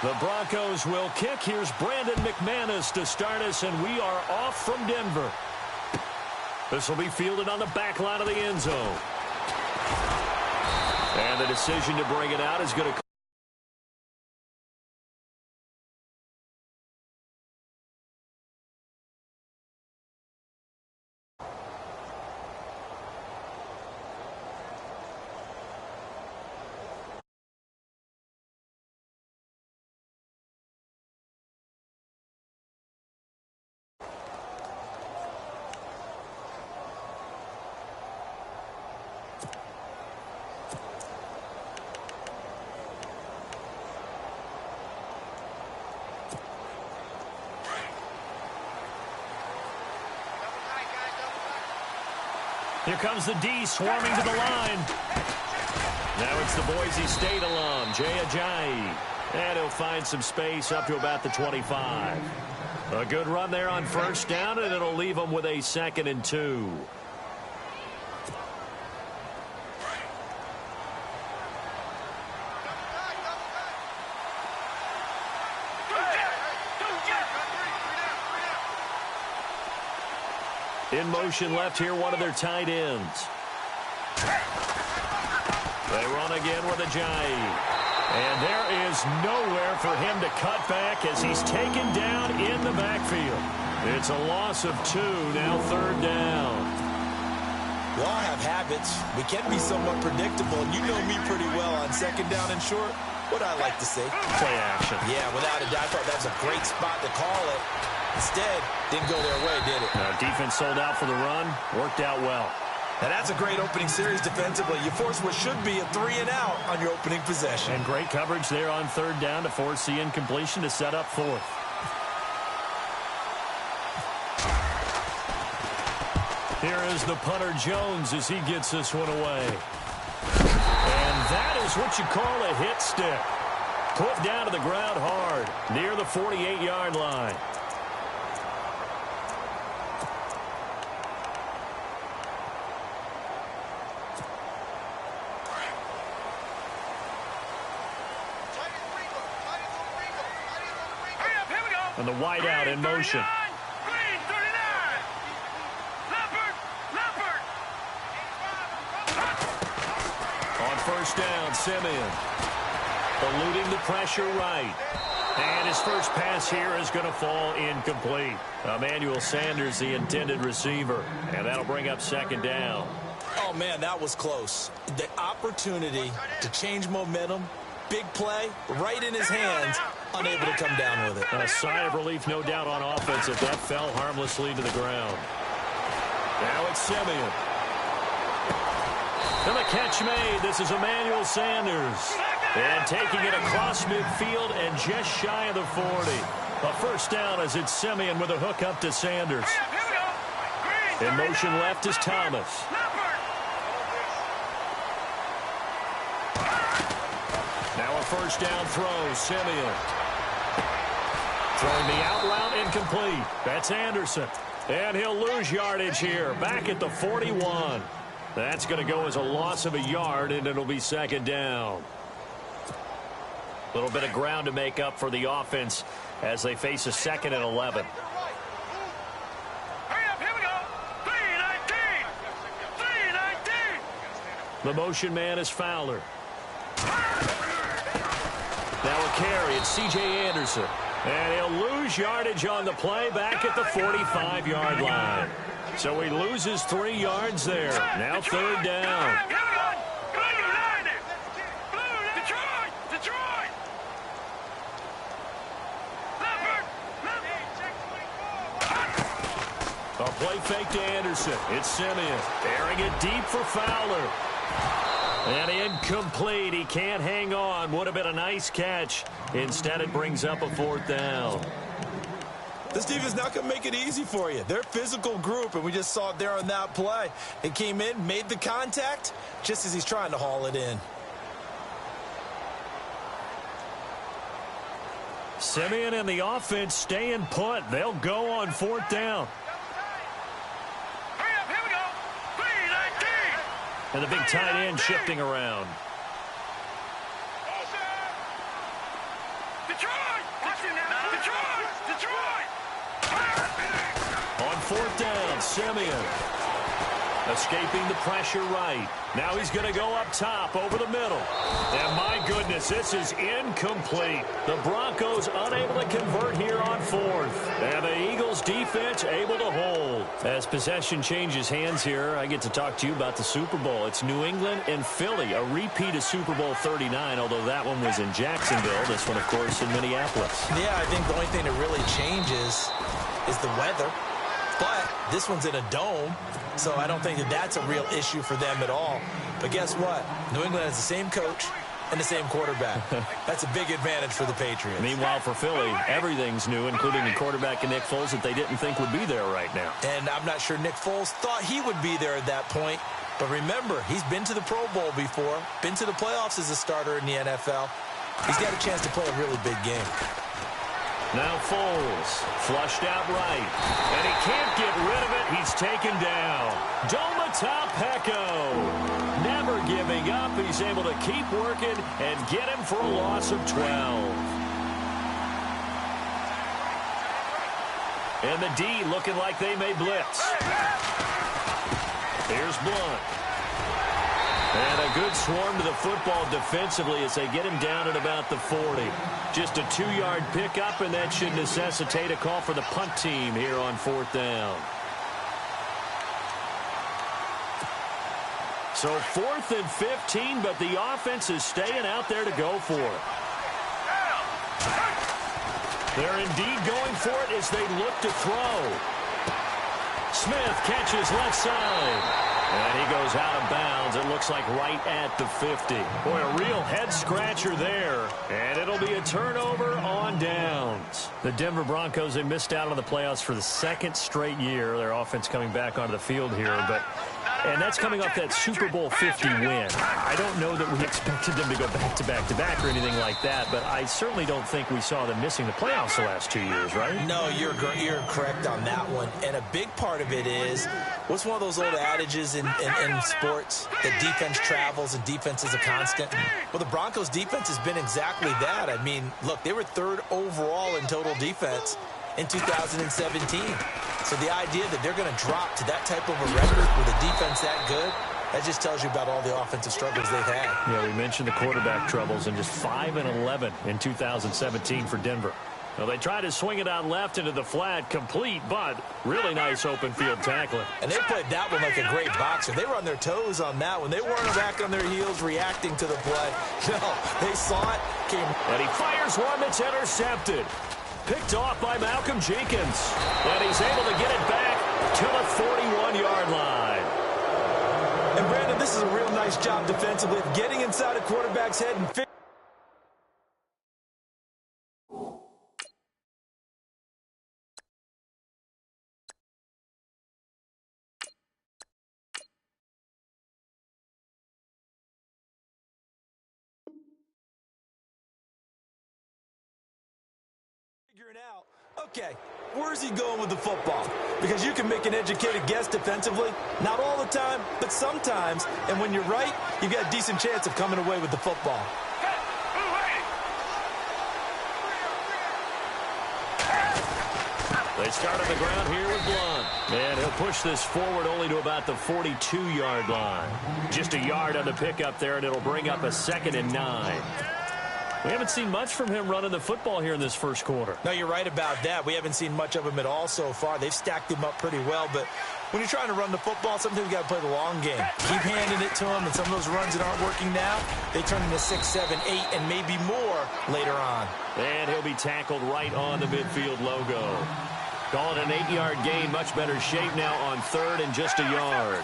The Broncos will kick. Here's Brandon McManus to start us, and we are off from Denver. This will be fielded on the back line of the end zone. And the decision to bring it out is going to... Here comes the D swarming to the line. Now it's the Boise State alum, Jay Ajayi. And he'll find some space up to about the 25. A good run there on first down, and it'll leave him with a 2nd and 2. In motion left here, one of their tight ends. They run again with Ajayi. And there is nowhere for him to cut back as he's taken down in the backfield. It's a loss of 2, now 3rd down. We all have habits. We can be somewhat predictable. You know me pretty well on 2nd down and short. What I like to say. Play action. Yeah, without a doubt, I thought that was a great spot to call it. Instead, didn't go their way, did it? Defense sold out for the run. Worked out well. And that's a great opening series defensively. You force what should be a 3-and-out on your opening possession. And great coverage there on 3rd down to force the incompletion to set up 4th. Here is the punter Jones as he gets this one away. And that is what you call a hit stick. Put down to the ground hard near the 48-yard line. And the wideout in motion. On first down, Simeon. Eluding the pressure right. And his first pass here is going to fall incomplete. Emmanuel Sanders, the intended receiver. And that'll bring up 2nd down. Oh, man, that was close. The opportunity to change momentum, big play, right in his hands, unable to come down with it. A sigh of relief, no doubt, on offense if that fell harmlessly to the ground. Now it's Simeon. And the catch made. This is Emmanuel Sanders. And taking it across midfield and just shy of the 40. A first down as it's Simeon with a hook up to Sanders. In motion left is Thomas. Now a first down throw, Simeon. Throwing the out route incomplete. That's Anderson. And he'll lose yardage here. Back at the 41. That's going to go as a loss of a yard, and it'll be 2nd down. A little bit of ground to make up for the offense as they face a 2nd and 11. The motion man is Fowler. Now a carry. It's C.J. Anderson. And he'll lose yardage on the play back at the 45-yard line. So he loses 3 yards there. Now 3rd down. A play fake to Anderson. It's Simeon. Airing it deep for Fowler. And incomplete. He can't hang on. Would have been a nice catch. Instead, it brings up a 4th down. This defense not going to make it easy for you. They're a physical group, and we just saw it there on that play. It came in, made the contact, just as he's trying to haul it in. Simeon and the offense staying put. They'll go on 4th down. And the big tight end shifting around. Detroit! fourth down. Simeon escaping the pressure right. Now he's going to go up top over the middle. And my goodness, this is incomplete. The Broncos unable to convert here on fourth. And the Eagles defense able to hold. As possession changes hands here, I get to talk to you about the Super Bowl. It's New England and Philly, a repeat of Super Bowl 39, although that one was in Jacksonville. This one, of course, in Minneapolis. Yeah, I think the only thing that really changes is the weather. But this one's in a dome, so I don't think that that's a real issue for them at all. But guess what? New England has the same coach and the same quarterback. That's a big advantage for the Patriots. Meanwhile, for Philly, everything's new, including the quarterback and Nick Foles that they didn't think would be there right now. And I'm not sure Nick Foles thought he would be there at that point. But remember, he's been to the Pro Bowl before, been to the playoffs as a starter in the NFL. He's got a chance to play a really big game. Now Foles, flushed out right, and he can't get rid of it. He's taken down. Peko, never giving up. He's able to keep working and get him for a loss of 12. And the D looking like they may blitz. Here's Blunt. And a good swarm to the football defensively as they get him down at about the 40. Just a 2-yard pickup, and that should necessitate a call for the punt team here on fourth down. So 4th and 15, but the offense is staying out there to go for it. They're indeed going for it as they look to throw. Smith catches left side. And he goes out of bounds. It looks like right at the 50. Boy, a real head-scratcher there. And it'll be a turnover on downs. The Denver Broncos, they missed out on the playoffs for the second straight year. Their offense coming back onto the field here. And that's coming off that Super Bowl 50 win. I don't know that we expected them to go back-to-back-to-back or anything like that, but I certainly don't think we saw them missing the playoffs the last 2 years, right? No, you're correct on that one. And a big part of it is, what's one of those old adages in sports, that defense travels and defense is a constant? Well, the Broncos' defense has been exactly that. I mean, look, they were 3rd overall in total defense in 2017. So the idea that they're going to drop to that type of a record with a defense that good, that just tells you about all the offensive struggles they've had. Yeah, we mentioned the quarterback troubles, and just 5-11 in 2017 for Denver. Well, they tried to swing it out left into the flat, complete, but really nice open field tackling. And they played that one like a great boxer. They were on their toes on that one. They weren't back on their heels reacting to the play. No, they saw it, came. And he fires one that's intercepted. Picked off by Malcolm Jenkins. And he's able to get it back to the 41-yard line. And, Brandon, this is a real nice job defensively of getting inside a quarterback's head and figuring out, okay, where's he going with the football? Because you can make an educated guess defensively. Not all the time, but sometimes. And when you're right, you've got a decent chance of coming away with the football. They start on the ground here with Blunt. And he'll push this forward only to about the 42-yard line. Just a yard on the pickup there, and it'll bring up a 2nd and 9. We haven't seen much from him running the football here in this first quarter. No, you're right about that. We haven't seen much of him at all so far. They've stacked him up pretty well, but when you're trying to run the football, sometimes you got to play the long game. Keep handing it to him, and some of those runs that aren't working now, they turn into 6, 7, 8, and maybe more later on. And he'll be tackled right on the midfield logo. Call it an 8-yard gain. Much better shape now on 3rd and just a yard.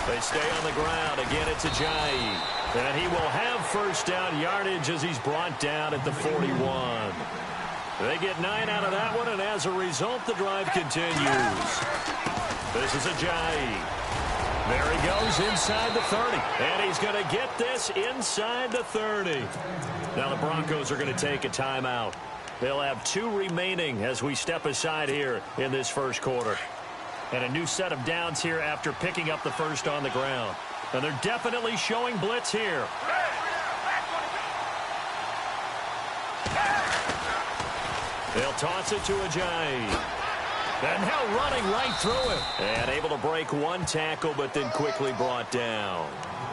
They stay on the ground. Again, it's Ajayi. And he will have first down yardage as he's brought down at the 41. They get 9 out of that one, and as a result, the drive continues. This is Ajayi. There he goes inside the 30. And he's going to get this inside the 30. Now the Broncos are going to take a timeout. They'll have 2 remaining as we step aside here in this first quarter. And a new set of downs here after picking up the first on the ground. And they're definitely showing blitz here. They'll toss it to Ajayi. And now running right through it. And able to break one tackle, but then quickly brought down.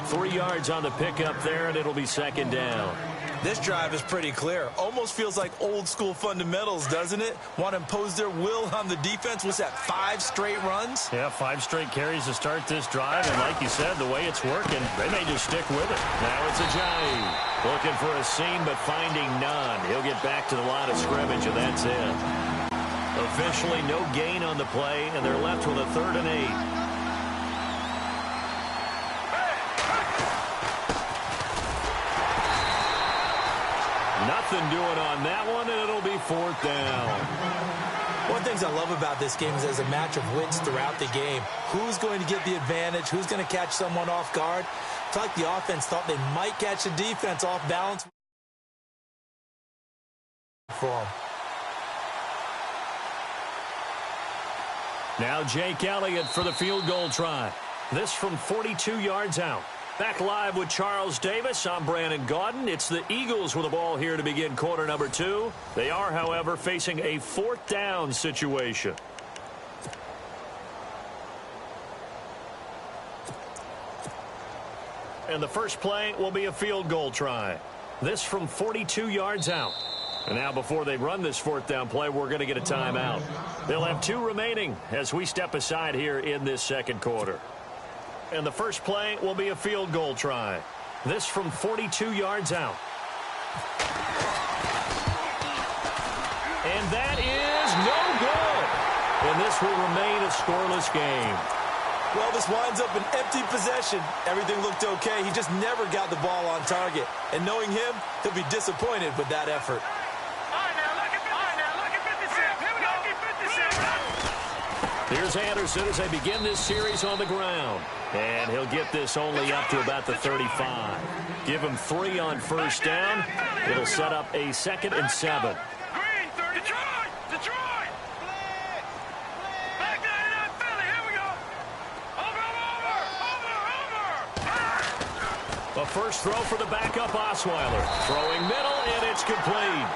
3 yards on the pickup there, and it'll be second down. This drive is pretty clear. Almost feels like old school fundamentals, doesn't it? Want to impose their will on the defense. What's that, 5 straight runs? Yeah, 5 straight carries to start this drive. And like you said, the way it's working, they may just stick with it. Now it's Ajayi. Looking for a seam, but finding none. He'll get back to the line of scrimmage, and that's it. Officially no gain on the play, and they're left with a 3rd and 8. Nothing doing on that one, and it'll be 4th down. One of the things I love about this game is there's a match of wits throughout the game. Who's going to get the advantage? Who's going to catch someone off guard? I feel like the offense thought they might catch the defense off balance for them. Now Jake Elliott for the field goal try. This from 42 yards out. Back live with Charles Davis. I'm Brandon Gaudin. It's the Eagles with the ball here to begin quarter number 2. They are, however, facing a 4th down situation. And the first play will be a field goal try. This from 42 yards out. And now before they run this 4th down play, we're going to get a timeout. They'll have 2 remaining as we step aside here in this second quarter. And the first play will be a field goal try. This from 42 yards out. And that is no good. And this will remain a scoreless game. Well, this winds up an empty possession. Everything looked okay. He just never got the ball on target. And knowing him, he'll be disappointed with that effort. Here's Anderson as they begin this series on the ground. And he'll get this only up to about the 35. Give him 3 on first down. It'll set up a 2nd and 7. A first throw for the backup Osweiler. Throwing middle, and it's complete.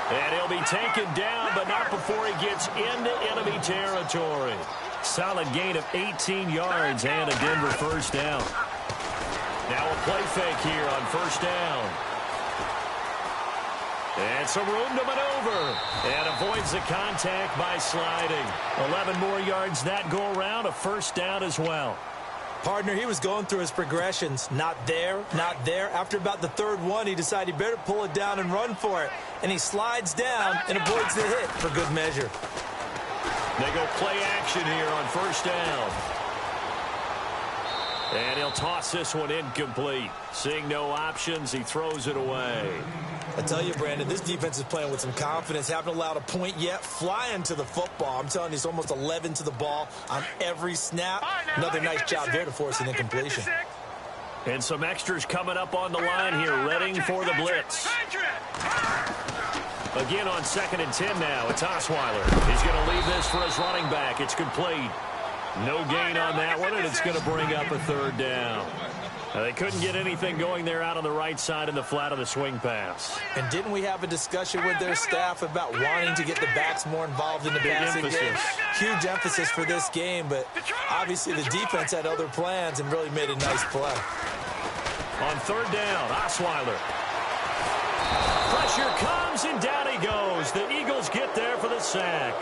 And he'll be taken down, but not before he gets into enemy territory. Solid gain of 18 yards and a Denver first down. Now a play fake here on first down. And some room to maneuver. And avoids the contact by sliding. 11 more yards that go around, a first down as well. Partner, he was going through his progressions. Not there, not there. After about the 3rd one, he decided he better pull it down and run for it. And he slides down and avoids the hit for good measure. They go play action here on first down. And he'll toss this one incomplete. Seeing no options, he throws it away. I tell you, Brandon, this defense is playing with some confidence. Haven't allowed a point yet. Flying to the football. I'm telling you, it's almost 11 to the ball on every snap. Another nice job there to force an incompletion. And some extras coming up on the line here, readying for the blitz. Again on 2nd and 10 now. It's Osweiler. He's going to leave this for his running back. It's complete. No gain on that one, and it's going to bring up a 3rd down. They couldn't get anything going there out on the right side in the flat of the swing pass. And didn't we have a discussion with their staff about wanting to get the backs more involved in the passing game? Huge emphasis for this game, but obviously the defense had other plans and really made a nice play. On 3rd down, Osweiler. Pressure comes, and down he goes. The Eagles get there for the sack.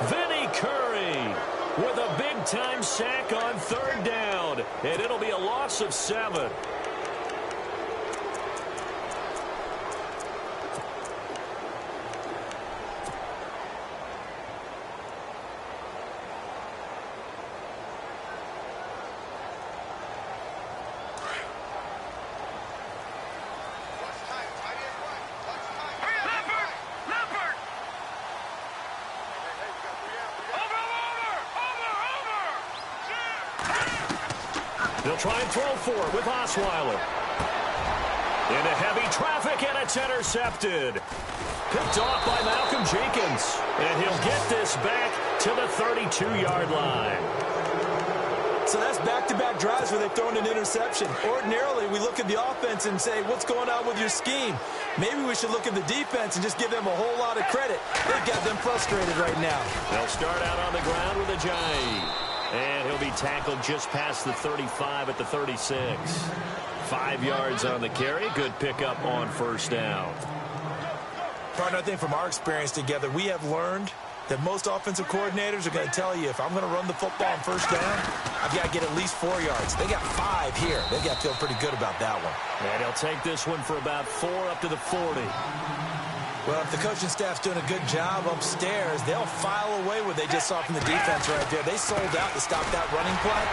Vinny Curry with a big-time sack on 3rd down, and it'll be a loss of 7. They'll try and throw for it with Osweiler. Into heavy traffic, and it's intercepted. Picked off by Malcolm Jenkins. And he'll get this back to the 32-yard line. So that's back-to-back drives where they've thrown an interception. Ordinarily, we look at the offense and say, what's going on with your scheme? Maybe we should look at the defense and just give them a whole lot of credit. They've got them frustrated right now. They'll start out on the ground with a giant. And he'll be tackled just past the 35 at the 36. 5 yards on the carry. Good pickup on first down. Partner, I think from our experience together, we have learned that most offensive coordinators are going to tell you, if I'm going to run the football on first down, I've got to get at least 4 yards. They got 5 here. They got to feel pretty good about that one. And he'll take this one for about 4 up to the 40. Well, if the coaching staff's doing a good job upstairs, they'll file away what they just saw from the defense right there. They sold out to stop that running play.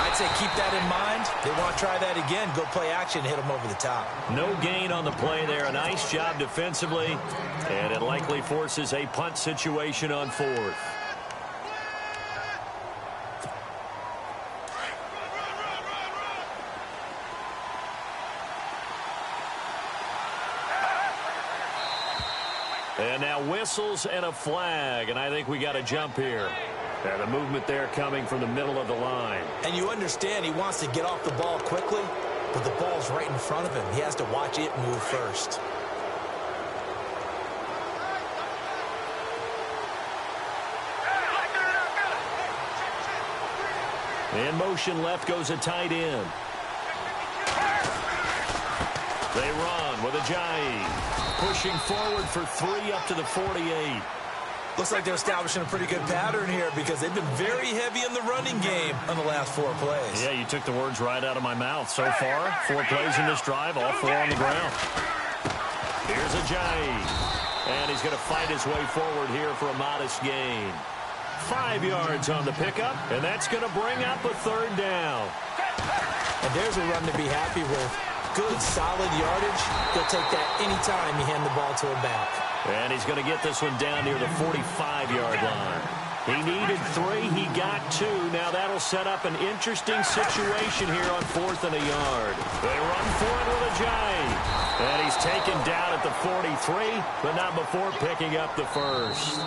I'd say keep that in mind. They want to try that again. Go play action, hit them over the top. No gain on the play there. A nice job defensively. And it likely forces a punt situation on 4th. And now whistles and a flag, and I think we got a jump here. And the movement there coming from the middle of the line. And you understand he wants to get off the ball quickly, but the ball's right in front of him. He has to watch it move first. In motion left goes a tight end. They run with Ajayi. Pushing forward for 3 up to the 48. Looks like they're establishing a pretty good pattern here because they've been very heavy in the running game on the last 4 plays. Yeah, you took the words right out of my mouth. So far, 4 plays in this drive, all 4 on the ground. Here's Ajayi. And he's going to fight his way forward here for a modest gain. 5 yards on the pickup, and that's going to bring up a 3rd down. And there's a run to be happy with. Good, solid yardage. He'll take that anytime you hand the ball to him back. And he's going to get this one down near the 45-yard line. He needed 3. He got 2. Now that'll set up an interesting situation here on 4th and a yard. They run for it with Ajayi. And he's taken down at the 43, but not before picking up the first.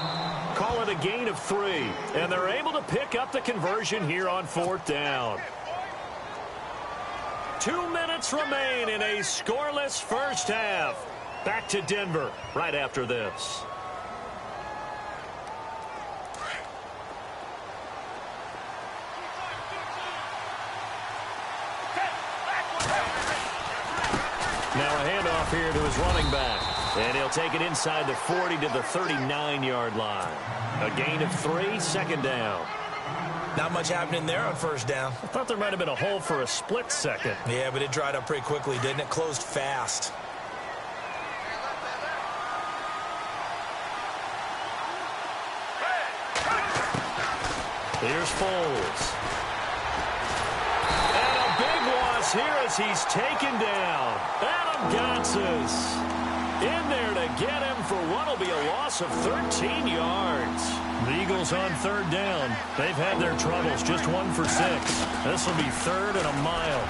Call it a gain of 3. And they're able to pick up the conversion here on 4th down. 2 minutes remain in a scoreless first half. Back to Denver right after this. Now a handoff here to his running back. And he'll take it inside the 40 to the 39-yard line. A gain of 3, 2nd down. Not much happening there on first down. I thought there might have been a hole for a split second. Yeah, but it dried up pretty quickly, didn't it? Closed fast. Here's Foles. And a big loss here as he's taken down. Adam Gotsis in there to get him for what will be a loss of 13 yards. The Eagles on 3rd down. They've had their troubles, just 1 for 6. This will be 3rd and a mile.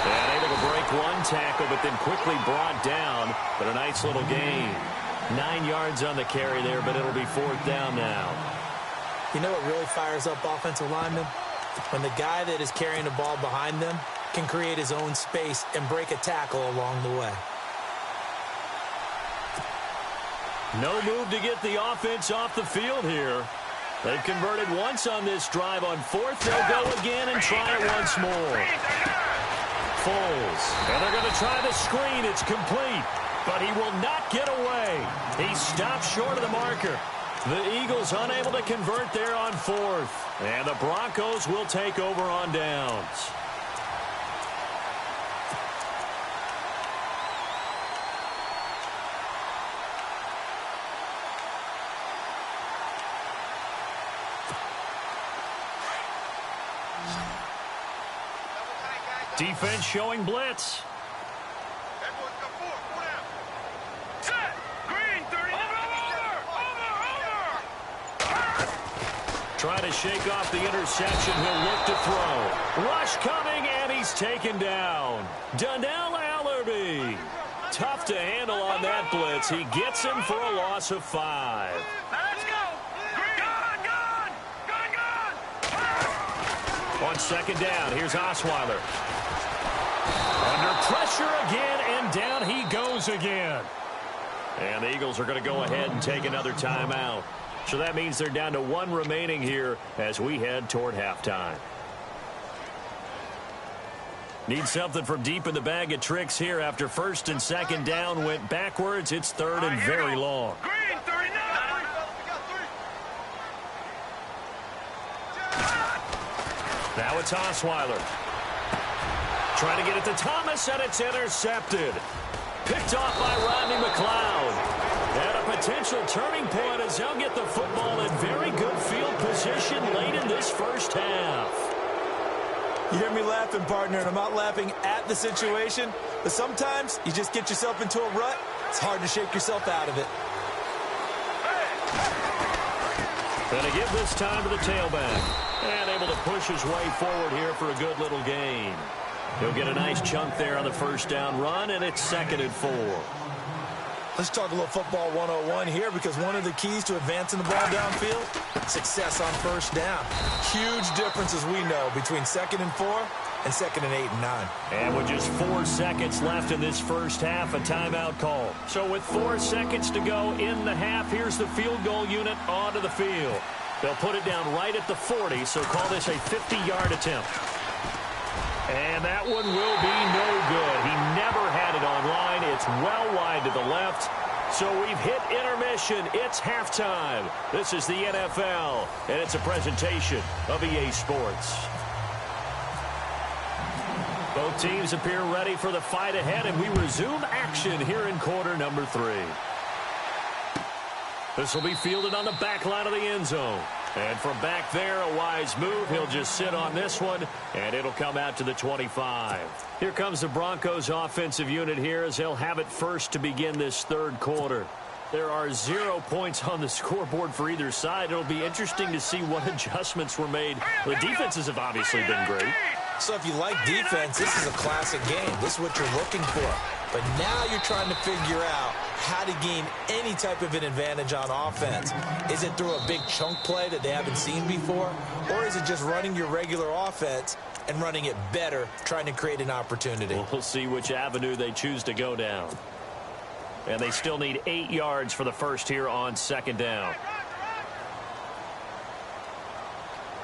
And able to break 1 tackle, but then quickly brought down. But a nice little gain. 9 yards on the carry there, but it'll be 4th down now. You know what really fires up offensive linemen? When the guy that is carrying the ball behind them can create his own space and break a tackle along the way. No move to get the offense off the field here. They've converted once on this drive on 4th. They'll go again and try it once more. Foles. And they're going to try the screen. It's complete. But he will not get away. He stops short of the marker. The Eagles unable to convert there on 4th. And the Broncos will take over on downs. Defense showing blitz. Trying to shake off the interception. He'll look to throw. Rush coming, and he's taken down. Donnell Allerby. Tough to handle on that blitz. He gets him for a loss of 5. Let's go. On second down, here's Osweiler. Under pressure again, and down he goes again. And the Eagles are going to go ahead and take another timeout. So that means they're down to one remaining here as we head toward halftime. Need something from deep in the bag of tricks here after first and second down went backwards. It's third and very long. Now it's Osweiler. Trying to get it to Thomas, and it's intercepted. Picked off by Rodney McLeod. And a potential turning point as they'll get the football in very good field position late in this first half. You hear me laughing, partner, and I'm not laughing at the situation, but sometimes you just get yourself into a rut. It's hard to shake yourself out of it. Going to give this time to the tailback. And able to push his way forward here for a good little gain. He'll get a nice chunk there on the first down run, and it's 2nd and 4. Let's talk a little football 101 here, because one of the keys to advancing the ball downfield, success on first down. Huge difference, as we know, between 2nd and 4 and 2nd and 8 and 9. And with just 4 seconds left in this first half, a timeout call. So with 4 seconds to go in the half, here's the field goal unit onto the field. They'll put it down right at the 40, so call this a 50-yard attempt. And that one will be no good. He never had it on line. It's well wide to the left. So we've hit intermission. It's halftime. This is the NFL, and it's a presentation of EA Sports. Both teams appear ready for the fight ahead, and we resume action here in quarter number 3. This will be fielded on the back line of the end zone. And from back there, a wise move. He'll just sit on this one, and it'll come out to the 25. Here comes the Broncos offensive unit here as they'll have it first to begin this third quarter. There are 0 points on the scoreboard for either side. It'll be interesting to see what adjustments were made. The defenses have obviously been great. So if you like defense, this is a classic game. This is what you're looking for. But now you're trying to figure out how to gain any type of an advantage on offense. Is it through a big chunk play that they haven't seen before? Or is it just running your regular offense and running it better, trying to create an opportunity? We'll see which avenue they choose to go down. And they still need 8 yards for the first here on second down.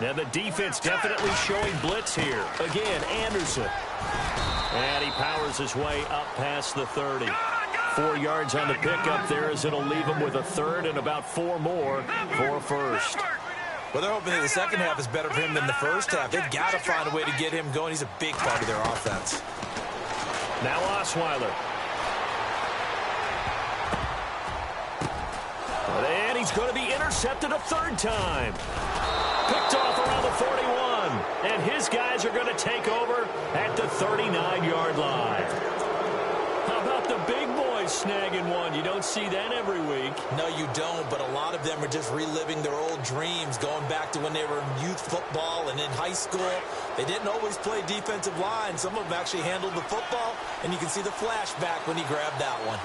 Now the defense definitely showing blitz here. Again, Anderson. And he powers his way up past the 30. 4 yards on the pickup there as it'll leave him with a third and about 4 more for first. Well, they're hoping that the second half is better for him than the first half. They've got to find a way to get him going. He's a big part of their offense. Now Osweiler. And he's going to be intercepted a third time. Picked off around the 41. And his guys are going to take over at the 39-yard line. How about the big boys snagging one? You don't see that every week. No, you don't, but a lot of them are just reliving their old dreams, going back to when they were in youth football and in high school. They didn't always play defensive line. Some of them actually handled the football, and you can see the flashback when he grabbed that one.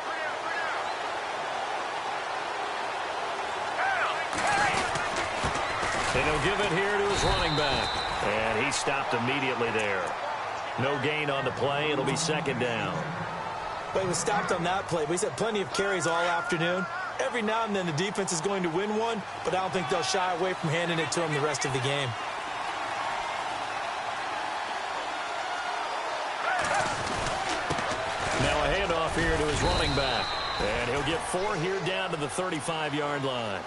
And he'll give it here to his running back. And he stopped immediately there. No gain on the play. It'll be second down. But he was stopped on that play. But he's had plenty of carries all afternoon. Every now and then the defense is going to win one, but I don't think they'll shy away from handing it to him the rest of the game. Now a handoff here to his running back. And he'll get 4 here down to the 35-yard line.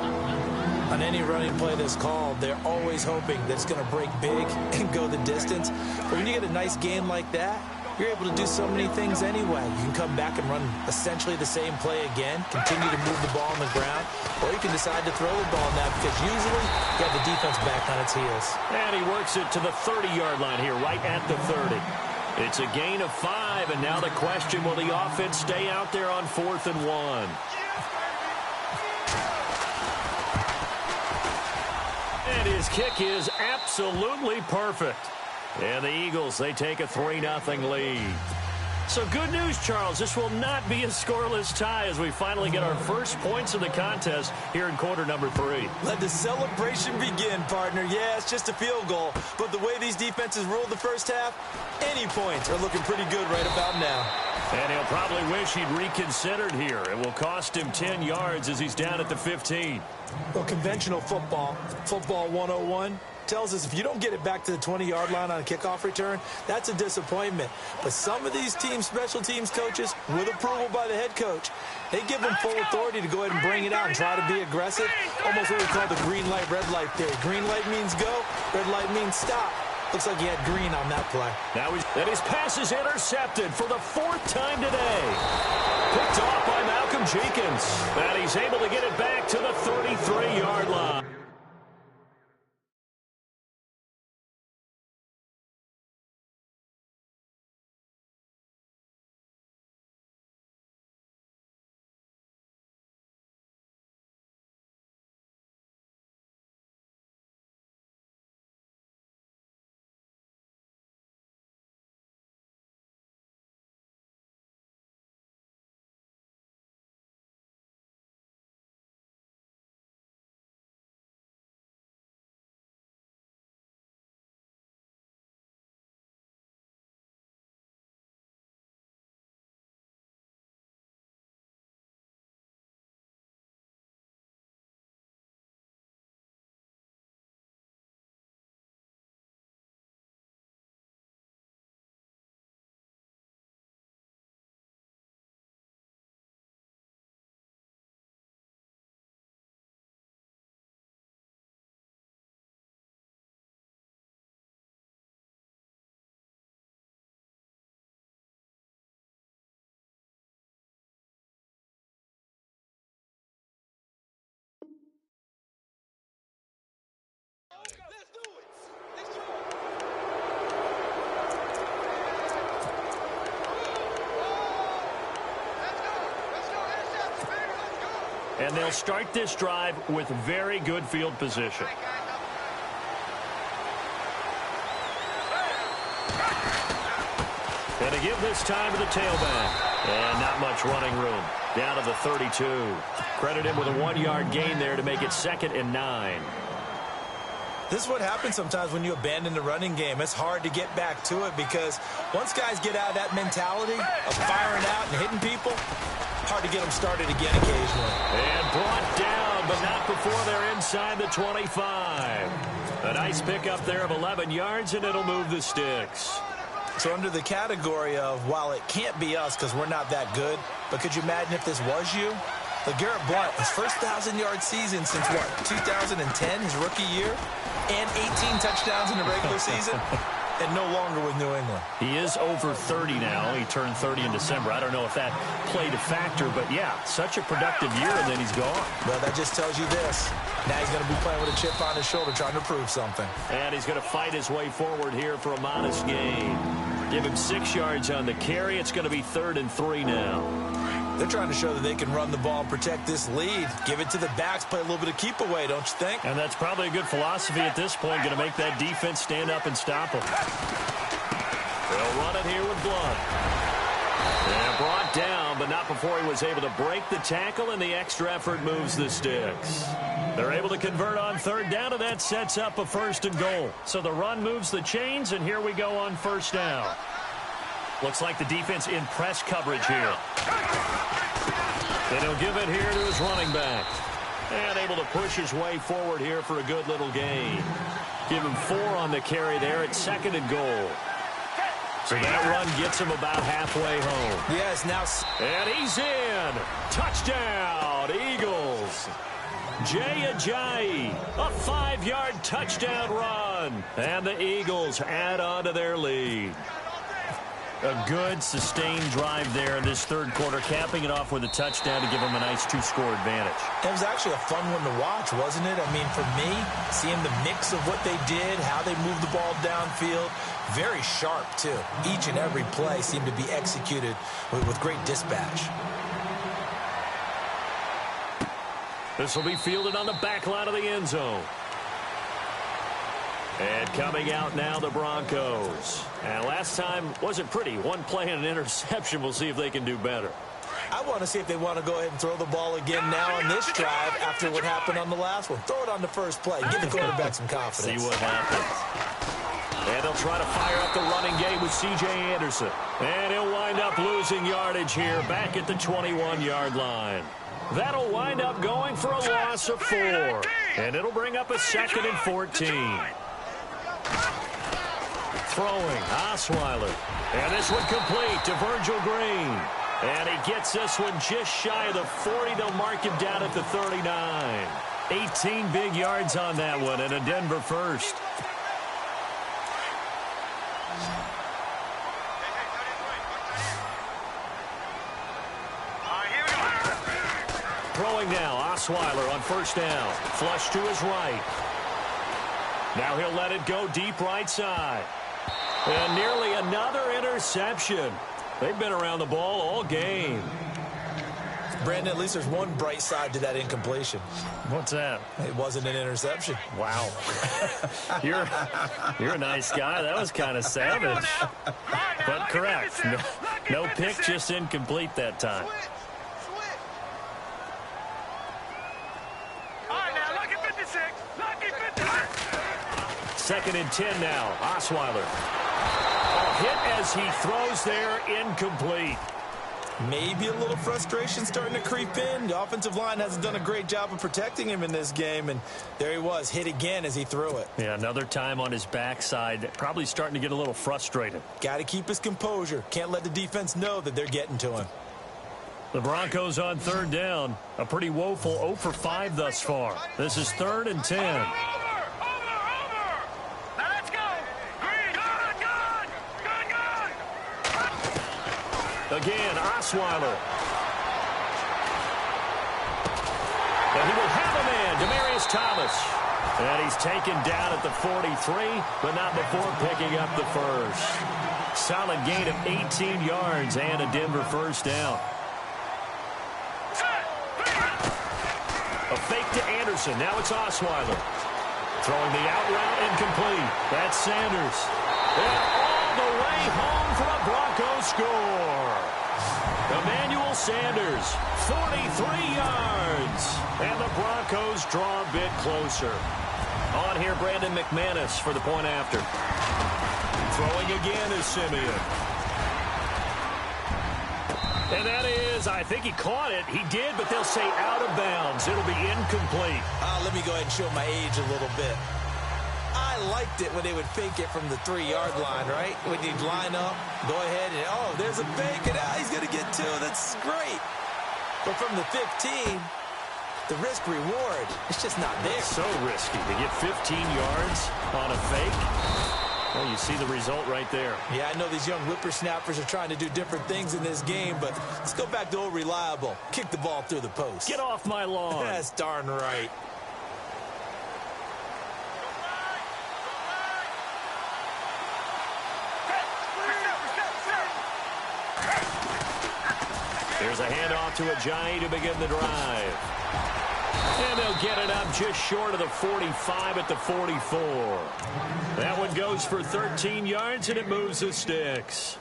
On any running play that's called, they're always hoping that it's going to break big and go the distance. But when you get a nice game like that, you're able to do so many things anyway. You can come back and run essentially the same play again, continue to move the ball on the ground, or you can decide to throw the ball now because usually you have the defense back on its heels. And he works it to the 30-yard line here, right at the 30. It's a gain of 5, and now the question, will the offense stay out there on 4th and 1? And his kick is absolutely perfect. And the Eagles, they take a 3-0 lead. So good news, Charles. This will not be a scoreless tie as we finally get our first points of the contest here in quarter number 3. Let the celebration begin, partner. Yeah, it's just a field goal. But the way these defenses ruled the first half, any points are looking pretty good right about now. And he'll probably wish he'd reconsidered here. It will cost him 10 yards as he's down at the 15. Well, conventional football 101, tells us if you don't get it back to the 20-yard line on a kickoff return, that's a disappointment. But some of these team special teams coaches, with approval by the head coach, they give them full authority to go ahead and bring it out and try to be aggressive. Almost what we call the green light, red light theory. Green light means go, red light means stop. Looks like he had green on that play. And his pass is intercepted for the 4th time today. Picked off by Malcolm Jenkins. And he's able to get it back to the 33-yard line. And they'll start this drive with very good field position. And to give this time to the tailback. And not much running room. Down to the 32. Credit him with a 1-yard gain there to make it 2nd and 9. This is what happens sometimes when you abandon the running game. It's hard to get back to it because once guys get out of that mentality of firing out and hitting people, hard to get them started again occasionally. And brought down, but not before they're inside the 25. A nice pickup there of 11 yards, and it'll move the sticks. So under the category of, while it can't be us because we're not that good, but could you imagine if this was you? LeGarrette Blount, his first 1,000-yard season since, what, 2010, his rookie year? And 18 touchdowns in the regular season? And no longer with New England. He is over 30 now. He turned 30 in December. I don't know if that played a factor, but yeah, such a productive year, and then he's gone. Well, that just tells you this. Now he's going to be playing with a chip on his shoulder trying to prove something. And he's going to fight his way forward here for a modest gain. Give him 6 yards on the carry. It's going to be 3rd and 3 now. They're trying to show that they can run the ball and protect this lead. Give it to the backs, play a little bit of keep away, don't you think? And that's probably a good philosophy at this point, going to make that defense stand up and stop them. They'll run it here with Blount. And brought down, but not before he was able to break the tackle, and the extra effort moves the sticks. They're able to convert on 3rd down, and that sets up a 1st and goal. So the run moves the chains, and here we go on 1st down. Looks like the defense in press coverage here. And he'll give it here to his running back. And able to push his way forward here for a good little gain. Give him 4 on the carry there at 2nd and goal. So that run gets him about halfway home. Yes, now. And he's in. Touchdown, Eagles. Jay Ajayi, a 5-yard touchdown run. And the Eagles add on to their lead. A good, sustained drive there in this 3rd quarter, capping it off with a touchdown to give them a nice 2-score advantage. It was actually a fun one to watch, wasn't it? I mean, for me, seeing the mix of what they did, how they moved the ball downfield, very sharp, too. Each and every play seemed to be executed with great dispatch. This will be fielded on the back line of the end zone. And coming out now, the Broncos. And last time wasn't pretty. One play and an interception. We'll see if they can do better. I want to see if they want to go ahead and throw the ball again now on this drive after what happened on the last one. Throw it on the first play. Give the quarterback some confidence. See what happens. And they'll try to fire up the running game with C.J. Anderson. And he'll wind up losing yardage here back at the 21-yard line. That'll wind up going for a loss of 4. And it'll bring up a 2nd and 14. Throwing, Osweiler. And this one complete to Virgil Green. And he gets this one just shy of the 40. They'll mark him down at the 39. 18 big yards on that one and a Denver first. Throwing now, Osweiler on first down. Flush to his right. Now he'll let it go deep right side. And nearly another interception. They've been around the ball all game. Brandon, at least there's one bright side to that incompletion. What's that? It wasn't an interception. Wow. You're a nice guy. That was kind of savage. But correct. No pick, just incomplete that time. Second and 10 now. Osweiler. Hit as he throws there, incomplete. Maybe a little frustration starting to creep in. The offensive line hasn't done a great job of protecting him in this game, and there he was, hit again as he threw it. Yeah, another time on his backside, probably starting to get a little frustrated. Got to keep his composure. Can't let the defense know that they're getting to him. The Broncos on third down. A pretty woeful 0 for 5 thus far. This is 3rd and 10. Again, Osweiler. And he will have a man, Demaryius Thomas. And he's taken down at the 43, but not before picking up the first. Solid gain of 18 yards and a Denver first down. A fake to Anderson. Now it's Osweiler. Throwing the out route incomplete. That's Sanders. And all the way home for a Broncos score. Emmanuel Sanders, 43 yards. And the Broncos draw a bit closer. On here, Brandon McManus for the point after. Throwing again is Simeon. And that is, I think he caught it. He did, but they'll say out of bounds. It'll be incomplete. Let me go ahead and show my age a little bit. I liked it when they would fake it from the 3-yard line, right? When you'd line up, go ahead and, oh, there's a fake, and he's going to get 2. That's great. But from the 15, the risk-reward, it's just not there. It's so risky to get 15 yards on a fake. Well, you see the result right there. Yeah, I know these young whippersnappers are trying to do different things in this game, but let's go back to old reliable. Kick the ball through the post. Get off my lawn. That's darn right. There's a handoff to Ajayi to begin the drive. And they'll get it up just short of the 45 at the 44. That one goes for 13 yards, and it moves the sticks.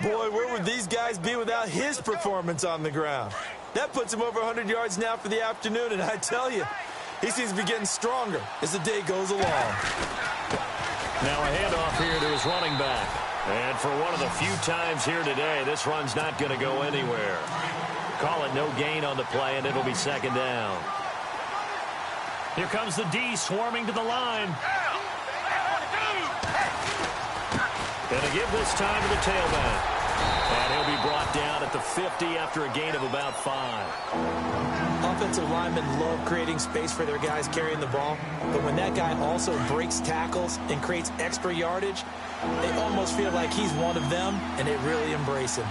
Boy, where would these guys be without his performance on the ground? That puts him over 100 yards now for the afternoon, and I tell you, he seems to be getting stronger as the day goes along. Now a handoff here to his running back. And for one of the few times here today, this run's not going to go anywhere. Call it no gain on the play, and it'll be second down. Here comes the D swarming to the line. And a give this time to the tailback. And he'll be brought down at the 50 after a gain of about 5. Offensive linemen love creating space for their guys carrying the ball, but when that guy also breaks tackles and creates extra yardage, they almost feel like he's one of them, and they really embrace him.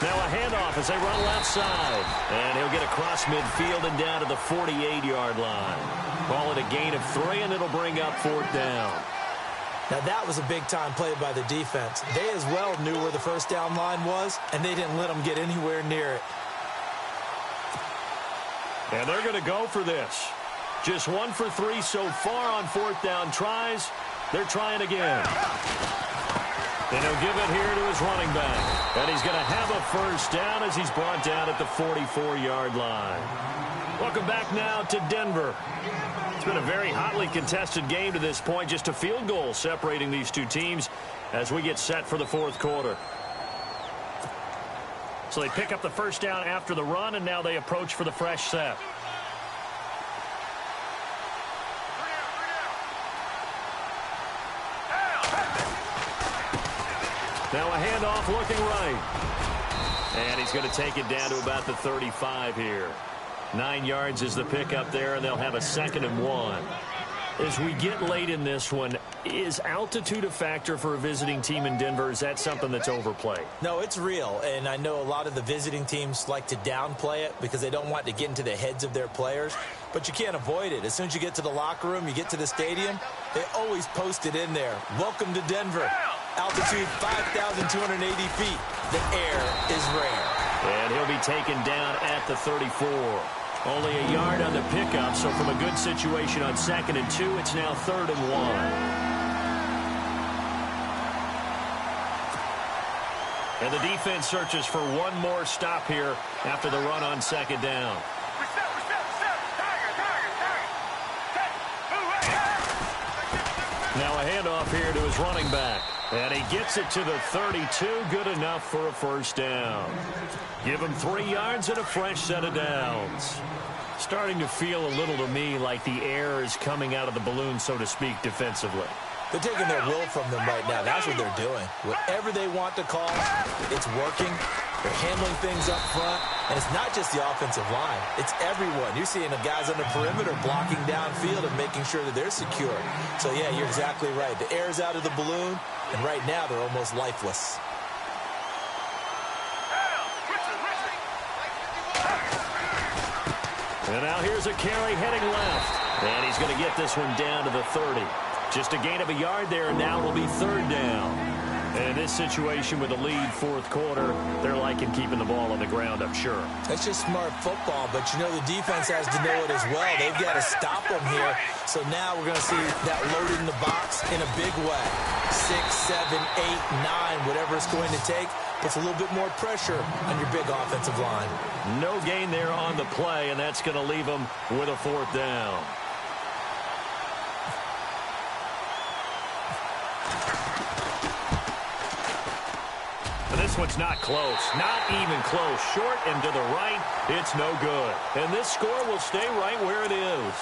Now a handoff as they run left side. And he'll get across midfield and down to the 48-yard line. Call it a gain of 3, and it'll bring up 4th down. Now, that was a big-time play by the defense. They as well knew where the first down line was, and they didn't let them get anywhere near it. And they're going to go for this. Just 1 for 3 so far on fourth down tries. They're trying again. And he'll give it here to his running back. And he's going to have a first down as he's brought down at the 44-yard line. Welcome back now to Denver. It's been a very hotly contested game to this point. Just a field goal separating these two teams as we get set for the fourth quarter. So they pick up the first down after the run, and now they approach for the fresh set. Now a handoff looking right. And he's going to take it down to about the 35 here. 9 yards is the pickup there, and they'll have a 2nd and 1. As we get late in this one, is altitude a factor for a visiting team in Denver? Is that something that's overplayed? No, it's real, and I know a lot of the visiting teams like to downplay it because they don't want to get into the heads of their players, but you can't avoid it. As soon as you get to the locker room, you get to the stadium, they always post it in there. Welcome to Denver. Altitude 5,280 feet. The air is rare. And he'll be taken down at the 34. Only a yard on the pickup, so from a good situation on 2nd and 2, it's now 3rd and 1. And the defense searches for one more stop here after the run on 2nd down. Now a handoff here to his running back. And he gets it to the 32. Good enough for a first down. Give him 3 yards and a fresh set of downs. Starting to feel a little to me like the air is coming out of the balloon, so to speak, defensively. They're taking their will from them right now. That's what they're doing. Whatever they want to call, it's working. They're handling things up front. And it's not just the offensive line. It's everyone. You're seeing the guys on the perimeter blocking downfield and making sure that they're secure. So, yeah, you're exactly right. The air's out of the balloon, and right now they're almost lifeless. And now here's a carry heading left. And he's going to get this one down to the 30. Just a gain of a yard there, and now it'll be 3rd down. And in this situation with a lead fourth quarter, they're liking keeping the ball on the ground, I'm sure. That's just smart football, but you know the defense has to know it as well. They've got to stop them here. So now we're going to see that loaded in the box in a big way. 6, 7, 8, 9, whatever it's going to take. Puts a little bit more pressure on your big offensive line. No gain there on the play, and that's going to leave them with a 4th down. And this one's not close. Not even close. Short and to the right, it's no good. And this score will stay right where it is.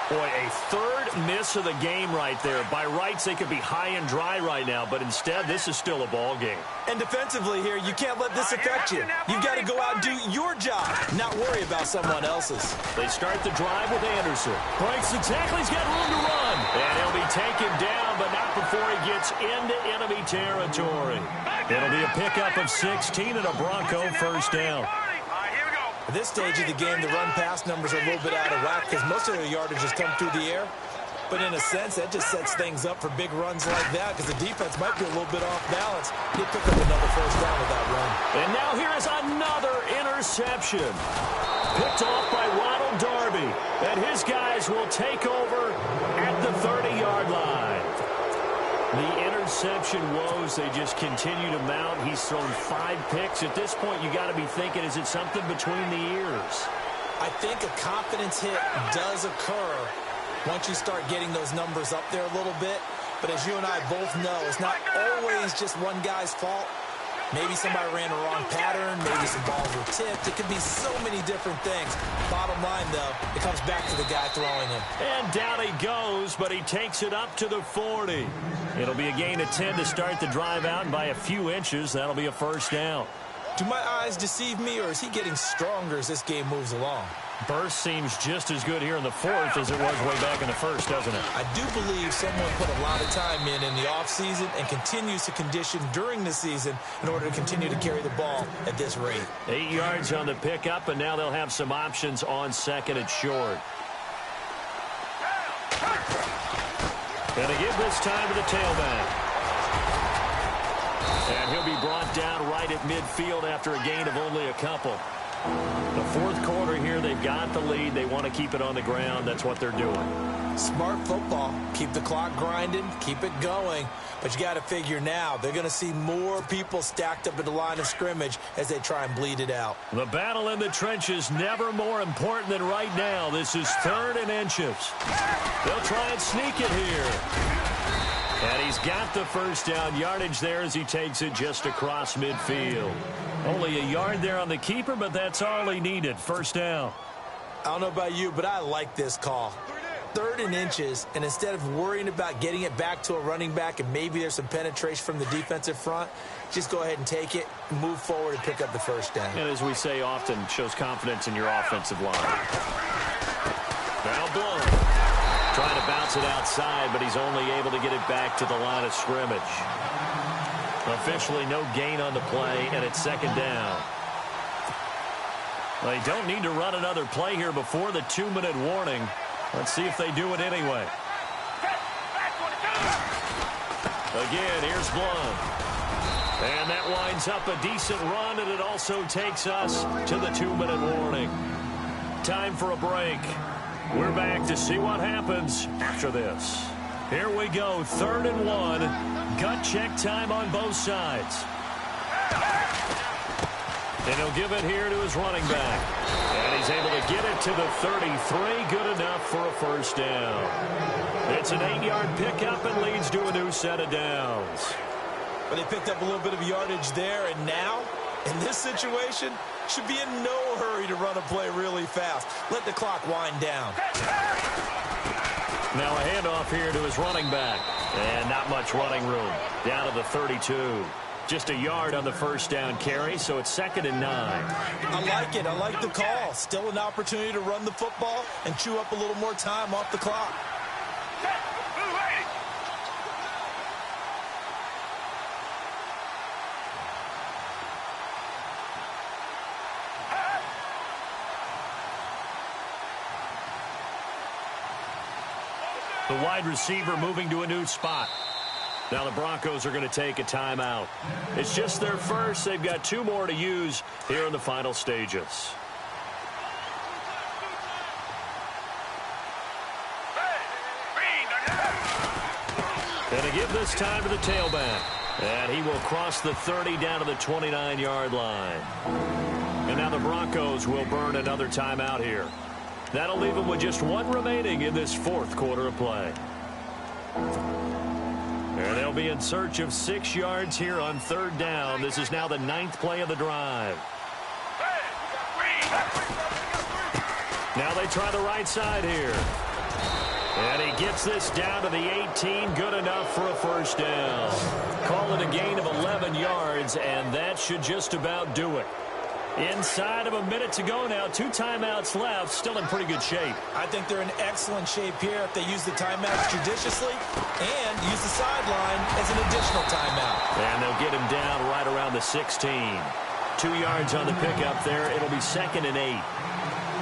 Boy, a 3rd miss of the game right there. By rights, they could be high and dry right now, but instead, this is still a ball game. And defensively here, you can't let this affect you. You've got to go out and do your job, not worry about someone else's. They start the drive with Anderson. Breaks the tackle. He's got room to run. And he'll be taken down, but not before he gets into enemy territory. It'll be a pickup of 16 and a Bronco first down. At this stage of the game, the run-pass numbers are a little bit out of whack because most of their yardage has come through the air. But in a sense, that just sets things up for big runs like that because the defense might be a little bit off balance. He'll pick up another first down with that run. And now here is another interception. Picked off by Ronald Darby. And his guys will take over at the 30-yard line. The interception woes, they just continue to mount. He's thrown 5 picks. At this point, you got to be thinking, is it something between the ears? I think a confidence hit does occur once you start getting those numbers up there a little bit. But as you and I both know, it's not always just one guy's fault. Maybe somebody ran a wrong pattern. Maybe some balls were tipped. It could be so many different things. Bottom line, though, it comes back to the guy throwing him. And down he goes, but he takes it up to the 40. It'll be a gain of 10 to start the drive out, and by a few inches, that'll be a first down. Do my eyes deceive me, or is he getting stronger as this game moves along? Burst seems just as good here in the fourth as it was way back in the first, doesn't it? I do believe someone put a lot of time in the offseason and continues to condition during the season in order to continue to carry the ball at this rate. 8 yards on the pickup, and now they'll have some options on 2nd and short. And to give this time to the tailback. And he'll be brought down right at midfield after a gain of only a couple. The fourth quarter here, they've got the lead. They want to keep it on the ground. That's what they're doing. Smart football. Keep the clock grinding. Keep it going. But you got to figure now, they're going to see more people stacked up at the line of scrimmage as they try and bleed it out. The battle in the trenches never more important than right now. This is 3rd and inches. They'll try and sneak it here. And he's got the first down yardage there as he takes it just across midfield. Only a yard there on the keeper, but that's all he needed. First down. I don't know about you, but I like this call. 3rd and inches, and instead of worrying about getting it back to a running back and maybe there's some penetration from the defensive front, just go ahead and take it, move forward, and pick up the first down. And as we say often, shows confidence in your offensive line. Now blown. Trying to bounce it outside, but he's only able to get it back to the line of scrimmage. Officially no gain on the play, and it's 2nd down. They don't need to run another play here before the 2-minute warning. Let's see if they do it anyway. Again, here's Blunt. And that winds up a decent run, and it also takes us to the 2-minute warning. Time for a break. We're back to see what happens after this. Here we go, 3rd and 1. Gut check time on both sides. And he'll give it here to his running back. And he's able to get it to the 33. Good enough for a first down. It's an 8-yard pickup and leads to a new set of downs. But they picked up a little bit of yardage there, and now, in this situation, should be in no hurry to run a play really fast. Let the clock wind down. Now a handoff here to his running back. And not much running room. Down to the 32. Just a yard on the first down carry, so it's 2nd and 9. I like it. I like the call. Still an opportunity to run the football and chew up a little more time off the clock. The wide receiver moving to a new spot. Now the Broncos are going to take a timeout. It's just their first. They've got 2 more to use here in the final stages. And to give this time to the tailback. And he will cross the 30 down to the 29-yard line. And now the Broncos will burn another timeout here. That'll leave them with just 1 remaining in this 4th quarter of play. And they'll be in search of 6 yards here on 3rd down. This is now the 9th play of the drive. Now they try the right side here. And he gets this down to the 18. Good enough for a first down. Call it a gain of 11 yards, and that should just about do it. Inside of a minute to go now. 2 timeouts left. Still in pretty good shape. I think they're in excellent shape here if they use the timeouts judiciously and use the sideline as an additional timeout. And they'll get him down right around the 16. 2 yards on the pickup there. It'll be 2nd and 8.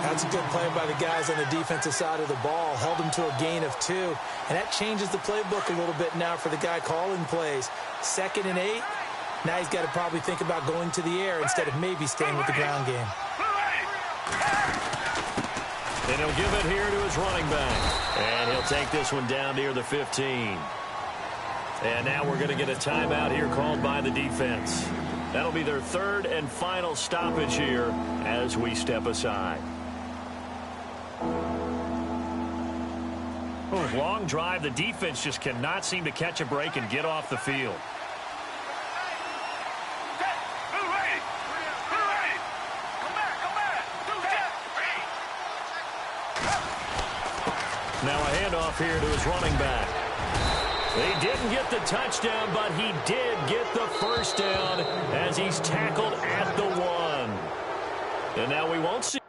That's a good play by the guys on the defensive side of the ball. Held him to a gain of 2. And that changes the playbook a little bit now for the guy calling plays. 2nd and 8. Now he's got to probably think about going to the air instead of maybe staying with the ground game. And he'll give it here to his running back. And he'll take this one down near the 15. And now we're going to get a timeout here called by the defense. That'll be their 3rd and final stoppage here as we step aside. Long drive. The defense just cannot seem to catch a break and get off the field. Now a handoff here to his running back. He didn't get the touchdown, but he did get the first down as he's tackled at the 1. And now we won't see